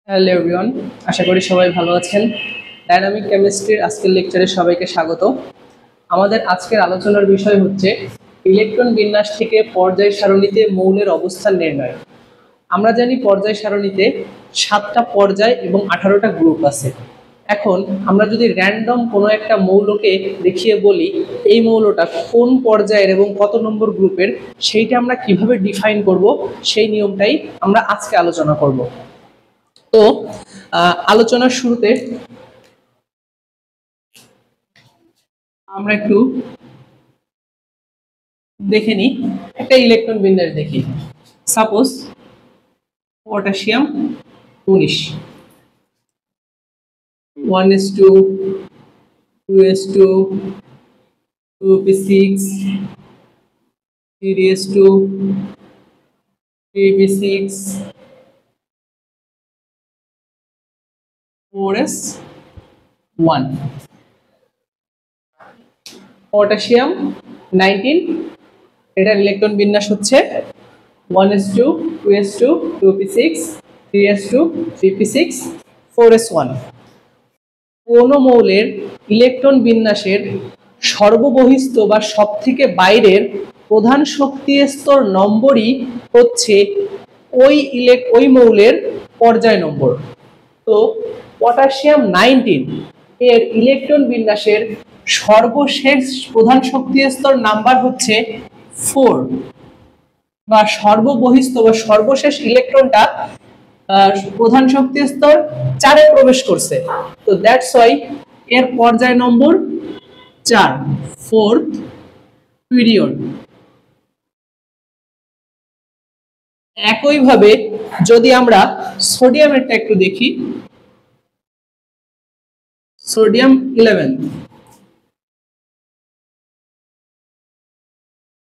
Hello everyone, আশা করি সবাই ভালো আছেন। ডাইনামিক কেমিস্ট্রির আজকের লেকচারে সবাইকে স্বাগত। আমাদের আজকের আলোচনার বিষয় হচ্ছে ইলেকট্রন বিন্যাস থেকে পর্যায় সারণীতে মৌলের অবস্থান নির্ণয়। আমরা জানি পর্যায় সারণীতে 7টা পর্যায় এবং 18টা গ্রুপ আছে। এখন আমরা যদি র্যান্ডম কোনো একটা মৌলকে দেখিয়ে বলি এই মৌলটা কোন পর্যায়ের এবং কত নম্বর গ্রুপের, সেইটা আমরা কিভাবে ডিফাইন করব সেই নিয়মটাই আমরা আজকে আলোচনা করব। তো আলোচনার শুরুতে আমরা একটু দেখে নিই, একটা ইলেকট্রন বিন্যাস দেখি। Suppose potassium 19, 1s2, 2s2, 2p6, 3s2, 3p6, 4s1। Potassium 19, এটার ইলেকট্রন বিন্যাস হচ্ছে 1s2, 2s2, 2p6, 3s2, 3p6, 4s1। কোন মৌলের ইলেকট্রন বিন্যাসের সর্ববহিস্থ বা সবথেকে বাইরের প্রধান শক্তি স্তর নম্বরই হচ্ছে ওই মৌলের পর্যায় নম্বর। তো পটাশিয়াম 19 এর ইলেকট্রন বিন্যাসের সর্বশেষ প্রধান শক্তি স্তর নাম্বার হচ্ছে 4, বা সর্ববহিস্থ বা সর্বশেষ ইলেকট্রনটা প্রধান শক্তি স্তর 4 এ প্রবেশ করছে। তো দ্যাটস ওয়াই এর পর্যায় নম্বর 4, 4th পিরিয়ড। একইভাবে যদি আমরা সোডিয়ামেরটা একটু দেখি, sodium 11,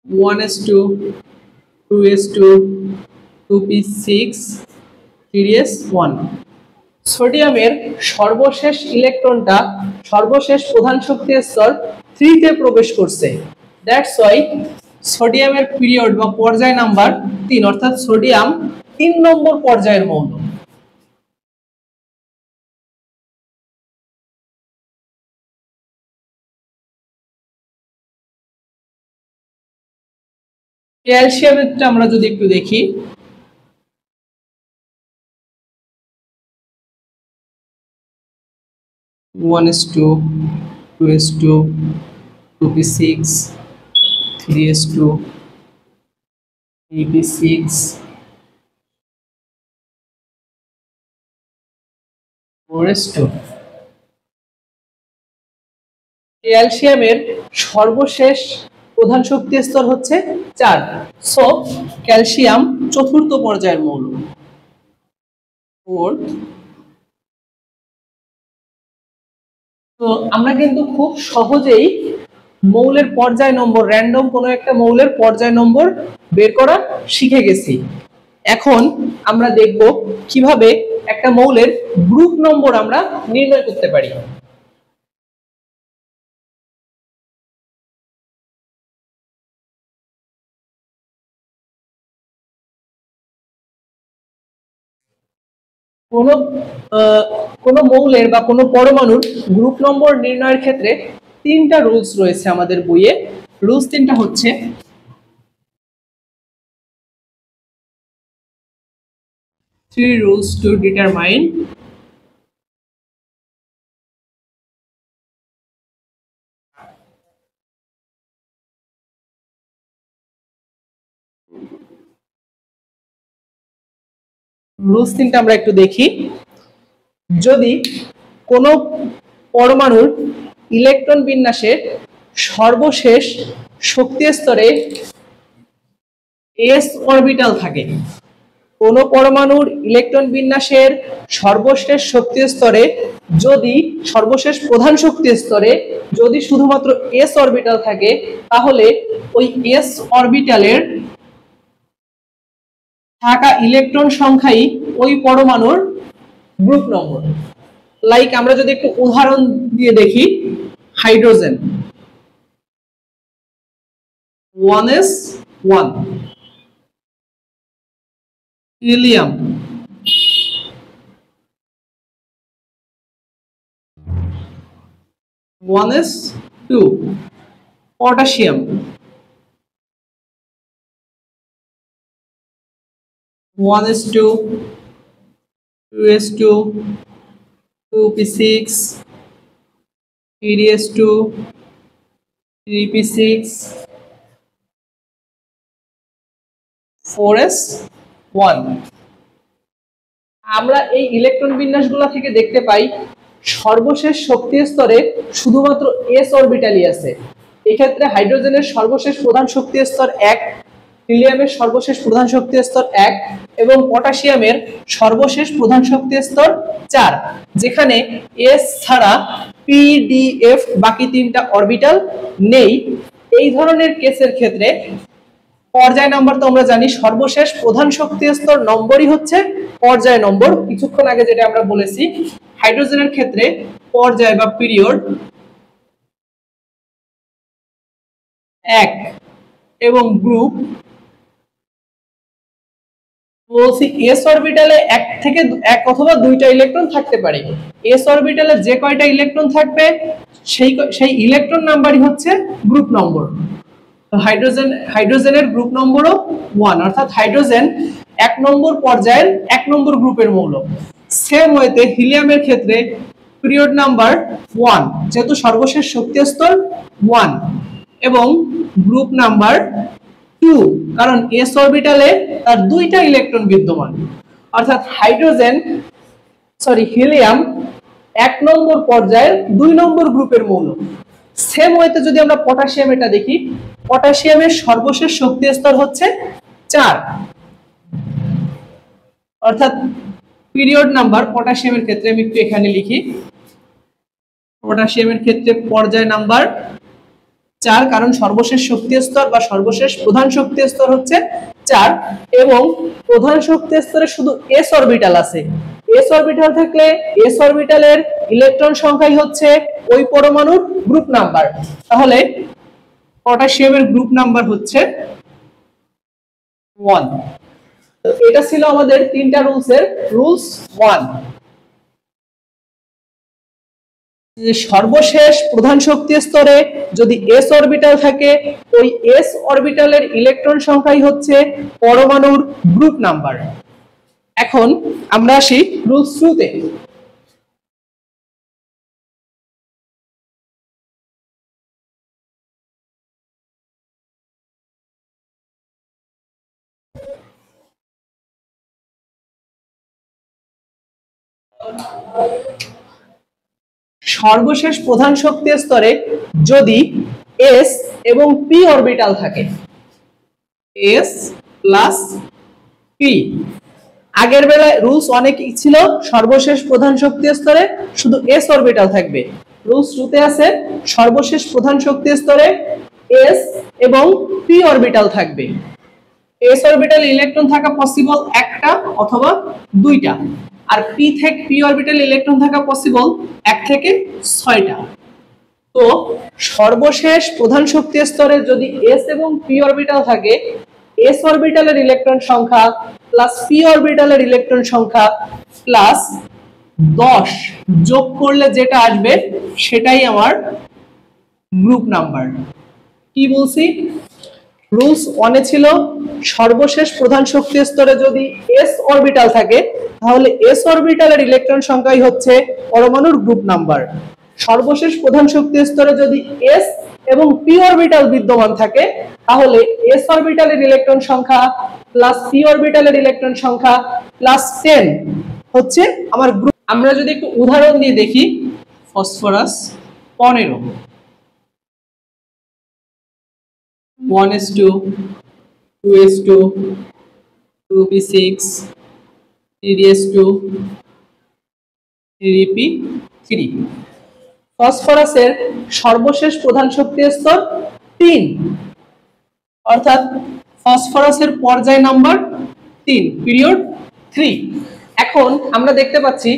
1s2, 2s2, 2p6, 3s1। সোডিয়ামের সর্বশেষ ইলেকট্রনটা সর্বশেষ প্রধান শক্তি স্তর 3 তে প্রবেশ করছে। দ্যাটস ওয়াই সোডিয়ামের পিরিয়ড বা পর্যায় নাম্বার 3, অর্থাৎ সোডিয়াম 3 নম্বর পর্যায়ের মৌল। ক্যালসিয়ামেরটা আমরা যদি একটু দেখি, 1s2, 2s2, 2p6, 3s2, 3p6, 4s2। ক্যালসিয়ামের সর্বশেষ প্রধান শক্তি স্তর হচ্ছে 4, সো ক্যালসিয়াম চতুর্থ পর্যায়ের মৌল। তো আমরা কিন্তু খুব সহজেই মৌলের পর্যায় নম্বর, র্যান্ডম কোনো একটা মৌলের পর্যায় নম্বর বের করা শিখে গেছি। এখন আমরা দেখব কিভাবে একটা মৌলের গ্রুপ নম্বর আমরা নির্ণয় করতে পারি। কোন মৌলের বা কোন পরমাণুর গ্রুপ নম্বর নির্ণয়ের ক্ষেত্রে 3টা রুলস রয়েছে আমাদের বইয়ে। রুলস 3টা হচ্ছে: three rules to determine rules 3টা আমরা একটু দেখি। যদি কোন পরমাণুর ইলেকট্রন বিন্যাসের সর্বশেষ শক্তি স্তরে s অরবিটাল থাকে, কোন পরমাণুর ইলেকট্রন বিন্যাসের সর্বশেষ শক্তি স্তরে যদি সর্বশেষ প্রধান শক্তি স্তরে যদি শুধুমাত্র s অরবিটাল থাকে, তাহলে ওই s অরবিটালের থাকা ইলেকট্রন সংখ্যাই ওই পরমাণুর গ্রুপ নম্বর। লাইক আমরা যদি একটু উদাহরণ দিয়ে দেখি, hydrogen 1s1, helium 1s2 potassium 1s2 2s2 2p6 3s2 3p6 4s1 আমরা এই ইলেকট্রন বিন্যাসগুলো থেকে দেখতে পাই সর্বশেষ শক্তি স্তরে শুধুমাত্র s অরবিটালই আছে। এক্ষেত্রে হাইড্রোজেনের সর্বশেষ প্রধান শক্তি স্তর 1, হিলিয়ামের সর্বশেষ প্রধান শক্তি স্তর 1 এবং পটাশিয়ামের সর্বশেষ প্রধান শক্তি স্তর 4, যেখানে s ছাড়া p d f বাকি তিনটা অরবিটাল নেই। এই ধরনের কেসের ক্ষেত্রে পর্যায় নাম্বার তো আমরা জানি সর্বশেষ প্রধান শক্তি স্তর নম্বরই হচ্ছে পর্যায় নম্বর। কিছুক্ষণ আগে যেটা আমরা বলেছি হাইড্রোজেনের ক্ষেত্রে পর্যায় বা পিরিয়ড 1 এবং গ্রুপ বলছি s অরবিটালে এক অথবা দুইটা ইলেকট্রন থাকতে পারে। s অরবিটালে যে কয়টা ইলেকট্রন থাকবে সেই ইলেকট্রন নাম্বারই হচ্ছে গ্রুপ নম্বর। হাইড্রোজেনের গ্রুপ নম্বরও 1, অর্থাৎ হাইড্রোজেন 1 নম্বর পর্যায়ের 1 নম্বর গ্রুপের মৌল। সেম ওয়েতে হিলিয়ামের ক্ষেত্রে পিরিয়ড নাম্বার 1, যেহেতু সর্বশেষ শক্তি স্তর 1 এবং গ্রুপ নাম্বার 2, কারণ s অরবিটালে তার দুইটা ইলেকট্রন বিদ্যমান, অর্থাৎ হিলিয়াম 1 নম্বর পর্যায়ের 2 নম্বর গ্রুপের মৌল। সেম ওয়েতে যদি আমরা পটাশিয়াম এটা দেখি, পটাশিয়ামের সর্বশেষ শক্তি স্তর হচ্ছে 4, অর্থাৎ পিরিয়ড নাম্বার পটাশিয়ামের ক্ষেত্রে আমি একটু এখানে লিখি, পটাশিয়ামের ক্ষেত্রে পর্যায় নাম্বার 4, কারণ সর্বশেষ শক্তি স্তর বা সর্বশেষ প্রধান শক্তি স্তর হচ্ছে 4 এবং প্রধান শক্তি স্তরে শুধু s অরবিটাল আছে। s অরবিটাল থাকলে s অরবিটালের ইলেকট্রন সংখ্যাই হচ্ছে ওই পরমাণুর গ্রুপ নাম্বার। তাহলে পটাশিয়ামের গ্রুপ নাম্বার হচ্ছে 1। এটা ছিল আমাদের তিনটা রুলসের রুলস 1। সর্বশেষ প্রধান শক্তি স্তরে যদি s অরবিটাল থাকে, ওই s অরবিটালের ইলেকট্রন সংখ্যাই হচ্ছে পরমাণুর গ্রুপ নাম্বার। এখন আমরা আসি রুলস 2 তে। সর্বশেষ প্রধান শক্তি স্তরে যদি s এবং p অরবিটাল থাকে, s প্লাস p, আগের বেলায় রুলস অনেক ছিল সর্বশেষ প্রধান শক্তি স্তরে শুধু s অরবিটাল থাকবে। রুলস 2 তে আছে সর্বশেষ প্রধান শক্তি স্তরে s এবং p অরবিটাল থাকবে। s অরবিটাল ইলেকট্রন থাকা পসিবল একটা অথবা দুইটা, আর p অরবিটাল ইলেকট্রন থাকা পসিবল 1 থেকে 6টা। তো সর্বশেষ প্রধান শক্তি স্তরে যদি s এবং p অরবিটাল থাকে, s অরবিটালের ইলেকট্রন সংখ্যা প্লাস p অরবিটালের ইলেকট্রন সংখ্যা প্লাস 10 যোগ করলে যেটা আসবে সেটাই আমার গ্রুপ নাম্বার। কি বলছি? রুলস 1 এ ছিল সর্বশেষ প্রধান শক্তি স্তরে যদি s অরবিটাল থাকে তাহলে s অরবিটালের ইলেকট্রন সংখ্যাই হচ্ছে পরমাণুর গ্রুপ নাম্বার। সর্বশেষ প্রধান শক্তি স্তরে যদি s এবং p অরবিটাল বিদ্যমান থাকে তাহলে s অরবিটালের ইলেকট্রন সংখ্যা প্লাস p অরবিটালের ইলেকট্রন সংখ্যা প্লাস 10 হচ্ছে আমার গ্রুপ। আমরা যদি একটু উদাহরণ দিয়ে দেখি, phosphorus 15, 1s2 2s2 2p6 3s2 3p3। ফসফরাসের সর্বশেষ প্রধান শক্তি স্তর 3, অর্থাৎ ফসফরাসের পর্যায় নাম্বার 3, পিরিয়ড 3। এখন আমরা দেখতে পাচ্ছি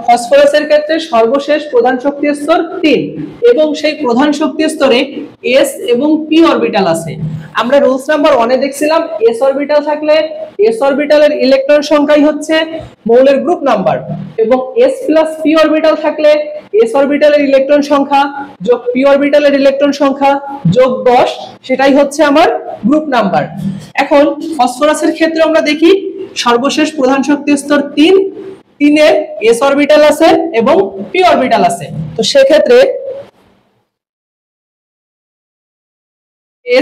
ফসফরাসের ক্ষেত্রে সর্বশেষ প্রধান শক্তি স্তর 3 এবং সেই প্রধান শক্তি স্তরে s এবং p অরবিটাল আছে। আমরা রুলস নাম্বার 1 এ দেখছিলাম s অরবিটাল থাকলে s অরবিটালের ইলেকট্রন সংখ্যাই হচ্ছে মৌলের গ্রুপ নাম্বার, এবং s প্লাস p অরবিটাল থাকলে s অরবিটালের ইলেকট্রন সংখ্যা যোগ p অরবিটালের ইলেকট্রন সংখ্যা যোগ 10 সেটাই হচ্ছে আমার গ্রুপ নাম্বার। এখন ফসফরাসের ক্ষেত্রে আমরা দেখি সর্বশেষ প্রধান শক্তি স্তর 3, 3 এর s অরবিটাল আছে এবং p অরবিটাল আছে। তো সেক্ষেত্রে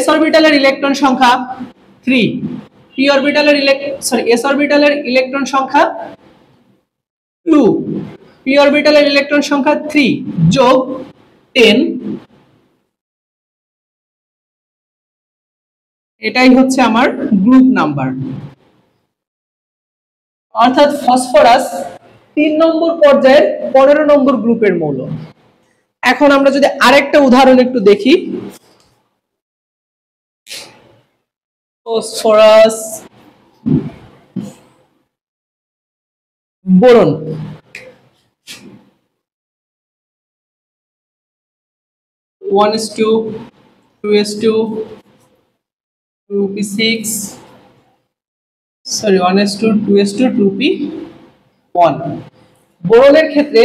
s অরবিটালের ইলেকট্রন সংখ্যা 3, p অরবিটালের s অরবিটালের ইলেকট্রন সংখ্যা 2, p অরবিটালের ইলেকট্রন সংখ্যা 3 যোগ 10, এটাই হচ্ছে আমার গ্রুপ নাম্বার। অর্থাৎ ফসফরাস 3 নম্বর পর্যায়ের 15 নম্বর গ্রুপের মৌল। এখন আমরা যদি আরেকটা উদাহরণ একটু দেখি, phosphorus boron, one is to 2 is to 2p6, sorry 1 is to 2 is to 2p1। বোরনের ক্ষেত্রে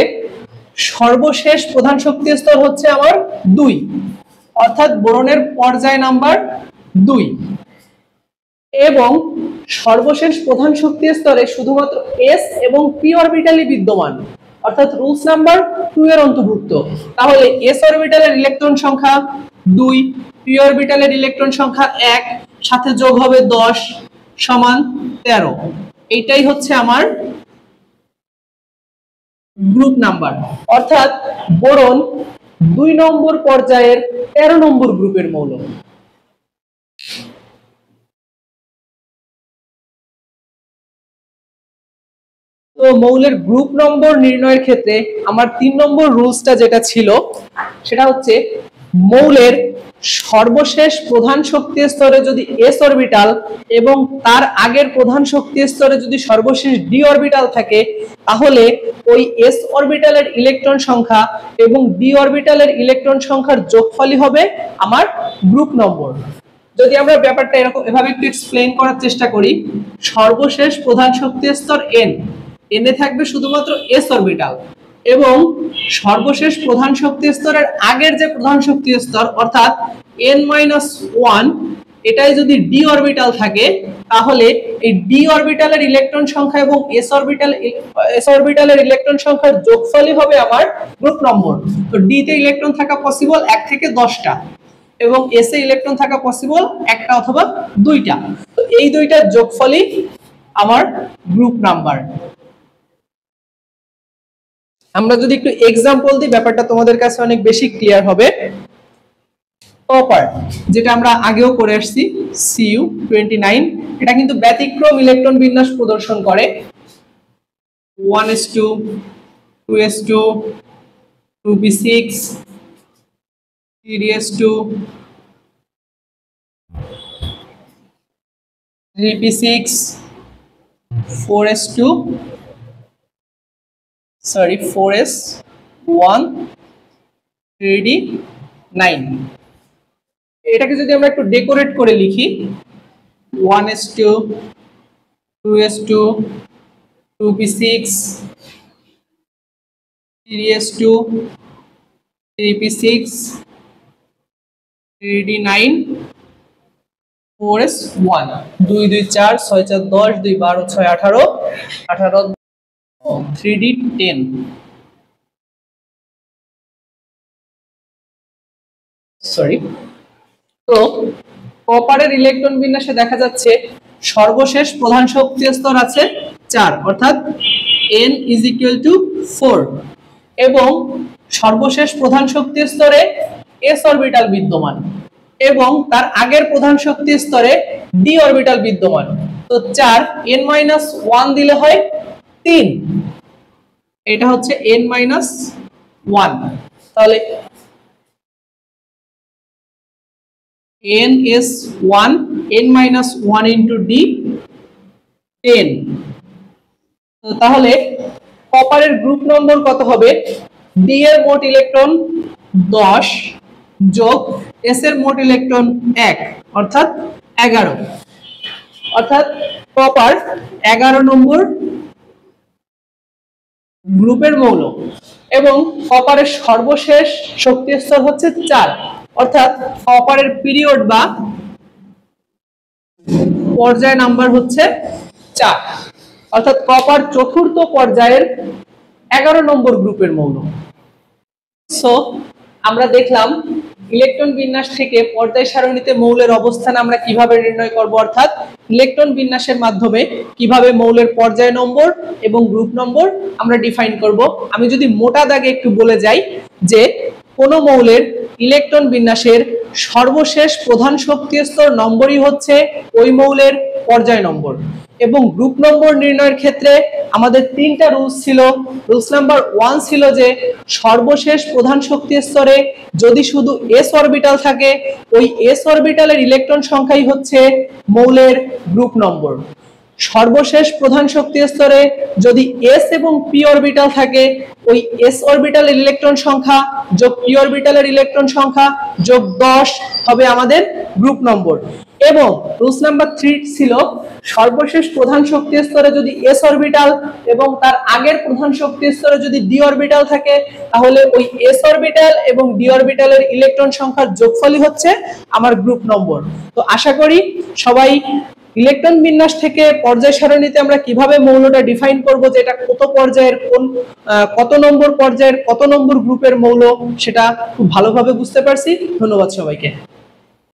সর্বশেষ প্রধান শক্তি স্তর হচ্ছে আমার 2, অর্থাৎ বোরনের পর্যায় নাম্বার 2, এবং সর্বশেষ প্রধান শক্তি স্তরে শুধুমাত্র s এবং p অরবিটালই বিদ্যমান, অর্থাৎ রুলস নাম্বার 2 এর অন্তর্ভুক্ত। তাহলে s অরবিটালের ইলেকট্রন সংখ্যা 2, p অরবিটালের ইলেকট্রন সংখ্যা 1, সাথে যোগ হবে 10 সমান 13। এইটাই হচ্ছে আমার গ্রুপ নাম্বার। অর্থাৎ বোরন 2 নম্বর পর্যায়ের 13 নম্বর গ্রুপের মৌল। তো মৌলের গ্রুপ নম্বর নির্ণয়ের ক্ষেত্রে আমার 3 নম্বর রুলসটা যেটা ছিল সেটা হচ্ছে মৌলের সর্বশেষ প্রধান শক্তি স্তরে যদি s অরবিটাল এবং তার আগের প্রধান শক্তি স্তরে যদি সর্বশেষ d অরবিটাল থাকে, তাহলে ওই s অরবিটালের ইলেকট্রন সংখ্যা এবং d অরবিটালের ইলেকট্রন সংখ্যার যোগফলই হবে আমার গ্রুপ নম্বর। যদি আমরা ব্যাপারটা এভাবে একটু এক্সপ্লেইন করার চেষ্টা করি, সর্বশেষ প্রধান শক্তি স্তর n, n এ থাকবে শুধুমাত্র s অরবিটাল, এবং সর্বশেষ প্রধান শক্তি স্তরের আগের যে প্রধান শক্তি স্তর অর্থাৎ n-1, এটাই যদি d অরবিটাল থাকে, তাহলে এই d অরবিটালের ইলেকট্রন সংখ্যা এবং s অরবিটালের ইলেকট্রন সংখ্যার যোগফলই হবে আমার গ্রুপ নম্বর। তো d তে ইলেকট্রন থাকা পসিবল 1 থেকে 10টা, এবং s এ ইলেকট্রন থাকা পসিবল 1টা অথবা 2টা। তো এই দুইটার যোগফলই আমার গ্রুপ নাম্বার। আমরা যদি একটু এক্সাম্পল দিই, ব্যাপারটা তোমাদের কাছে অনেক বেশি ক্লিয়ার হবে। কপার, যেটা আমরা আগেও করে আসছি, Cu29, এটা কিন্তু ব্যতিক্রম ইলেকট্রন বিন্যাস প্রদর্শন করে। 1s2 2s2 2p6 3s2 3p6 4s2 4s1 3d9। এটাকে যদি আমরা একটু ডেকোরেট করে লিখি, 1s2 2s2 2p6 3s2 3p6 3d9 4s1। 2 2 4 6 4 10 2 12 6 18 18 3d10। Sorry. তো কপারের ইলেকট্রন বিন্যাসে দেখা যাচ্ছে সর্বশেষ প্রধান শক্তি স্তর আছে 4, অর্থাৎ n = 4, এবং সর্বশেষ প্রধান শক্তি স্তরে s অরবিটাল বিদ্যমান, এবং তার আগের প্রধান শক্তি স্তরে d অরবিটাল বিদ্যমান। তো 4 n-1 দিলে হয় 3, এটা হচ্ছে n-1। তাহলে n is 1, n-1 into d 10। তাহলে কপারের গ্রুপ নম্বর কত হবে? ডি এর মোট ইলেকট্রন 10 যোগ এস এর মোট ইলেকট্রন 1 অর্থাৎ 11, অর্থাৎ কপার 11 নম্বর গ্রুপের মৌল এবং কপারের সর্বশেষ শক্তি স্তর হচ্ছে 4, অর্থাৎ কপারের পিরিয়ড বা পর্যায় নাম্বার হচ্ছে 4, অর্থাৎ কপার চতুর্থ পর্যায়ের 11 নম্বর গ্রুপের মৌল। সো আমরা দেখলাম ইলেকট্রন বিন্যাস থেকে পর্যায় সারণীতে মৌলের অবস্থান আমরা কিভাবে নির্ণয় করব, অর্থাৎ ইলেকট্রন বিন্যাসের মাধ্যমে কিভাবে মৌলের পর্যায় নম্বর এবং গ্রুপ নম্বর আমরা ডিফাইন করব। আমি যদি মোটা দাগে একটু বলে যাই যে কোন মৌলের ইলেকট্রন বিন্যাসের সর্বশেষ প্রধান শক্তি স্তর নম্বরই হচ্ছে ওই মৌলের পর্যায় নম্বর, এবং গ্রুপ নম্বর নির্ণয়ের ক্ষেত্রে আমাদের তিনটা রুলস ছিল। রুলস নাম্বার 1 ছিল যে সর্বশেষ প্রধান শক্তি স্তরে যদি শুধু এস অরবিটাল থাকে, ওই এস অরবিটালের ইলেকট্রন সংখ্যাই হচ্ছে মৌলের গ্রুপ নম্বর। সর্বশেষ প্রধান শক্তি স্তরে যদি এস এবং পি অরবিটাল থাকে, ওই এস অরবিটালের ইলেকট্রন সংখ্যা যোগ পি অরবিটালের ইলেকট্রন সংখ্যা যোগ 10 হবে আমাদের গ্রুপ নম্বর। এবং রুলস নাম্বার 3 ছিল সর্বশেষ প্রধান শক্তি স্তরে যদি এস অরবিটাল এবং তার আগের প্রধান শক্তি স্তরে যদি ডি অরবিটাল থাকে, তাহলে ওই এস অরবিটাল এবং ডি অরবিটালের ইলেকট্রন সংখ্যার যোগফলই হচ্ছে আমার গ্রুপ নম্বর। তো আশা করি সবাই ইলেকট্রন বিন্যাস থেকে পর্যায় সারণীতে আমরা কিভাবে মৌলটা ডিফাইন করব, যে এটা কত পর্যায়ের কত নম্বর পর্যায়ের কত নম্বর গ্রুপের মৌল, সেটা খুব ভালোভাবে বুঝতে পারছি। ধন্যবাদ সবাইকে।